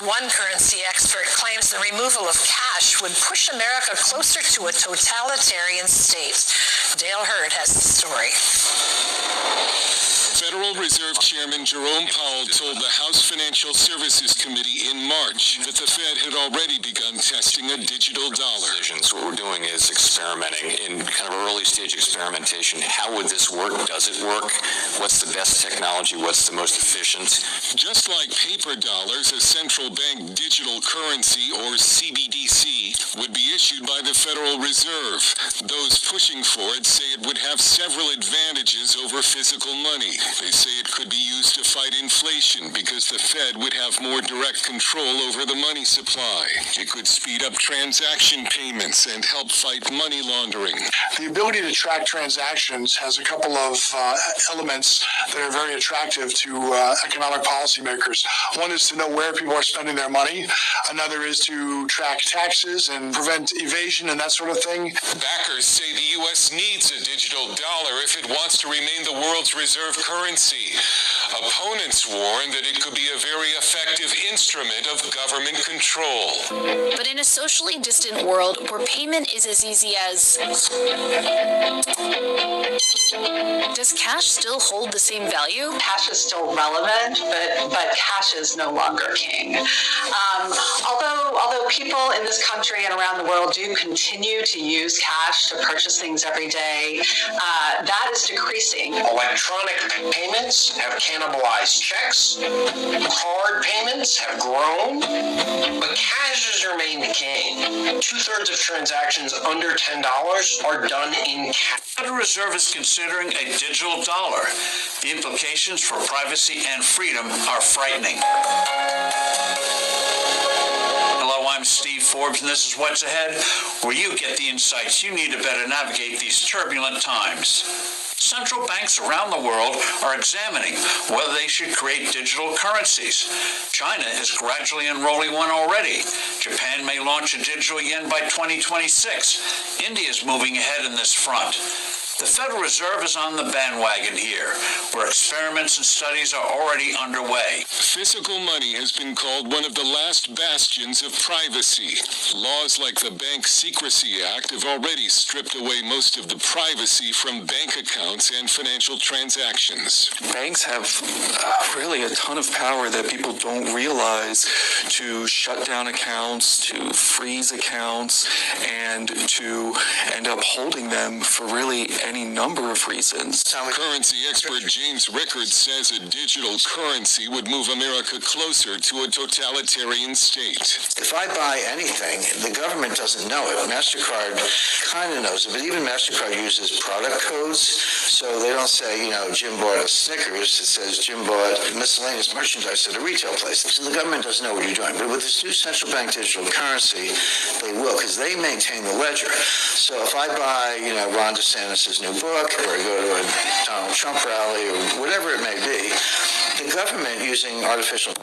One currency expert claims the removal of cash would push America closer to a totalitarian state. Dale Hurd has the story. Federal Reserve Chairman Jerome Powell told the House Financial Services Committee in March that the Fed had already begun testing a digital dollar. What we're doing is experimenting in kind of early stage experimentation. How would this work? Does it work? What's the best technology? What's the most efficient? Just like paper dollars, a central bank digital currency, or CBDC, would be issued by the Federal Reserve. Those pushing for it say it would have several advantages over physical money. They say it could be used to fight inflation because the Fed would have more direct control over the money supply. It could speed up transaction payments and help fight money laundering. The ability to track transactions has a couple of elements that are very attractive to economic policymakers. One is to know where people are spending their money. Another is to track taxes and prevent evasion and that sort of thing. Backers say the U.S. needs a digital dollar if it wants to remain the world's reserve currency. Opponents warn that it could be a very effective instrument of government control. But in a socially distant world where payment is as easy as... Does cash still hold the same value? Cash is still relevant, but cash is no longer king. Although people in this country and around the world do continue to use cash to purchase things every day, that is decreasing. Electronic payments have cannibalized checks. Card payments have grown, but cash has remained king. 2/3 of transactions under $10 are done in cash. The Federal Reserve is considering a digital dollar. The implications for privacy and freedom are frightening. Hello, I'm Steve Forbes, and this is What's Ahead, where you get the insights you need to better navigate these turbulent times. Central banks around the world are examining whether they should create digital currencies. China is gradually enrolling one already. Japan may launch a digital yen by 2026. India is moving ahead in this front. The Federal Reserve is on the bandwagon here, where experiments and studies are already underway. Physical money has been called one of the last bastions of privacy. Laws like the Bank Secrecy Act have already stripped away most of the privacy from bank accounts and financial transactions. Banks have really a ton of power that people don't realize to shut down accounts, to freeze accounts, and to end up holding them for really any number of reasons. Currency expert James Rickards says a digital currency would move America closer to a totalitarian state. If I buy anything, the government doesn't know it. MasterCard kind of knows it, but even MasterCard uses product codes, so they don't say, Jim bought a Snickers. It says Jim bought miscellaneous merchandise at a retail place. So the government doesn't know what you're doing. But with this new central bank digital currency, they will, because they maintain the ledger. So if I buy, Ron DeSantis' new book, or I go to a Donald Trump rally, or whatever it may be, the government using artificial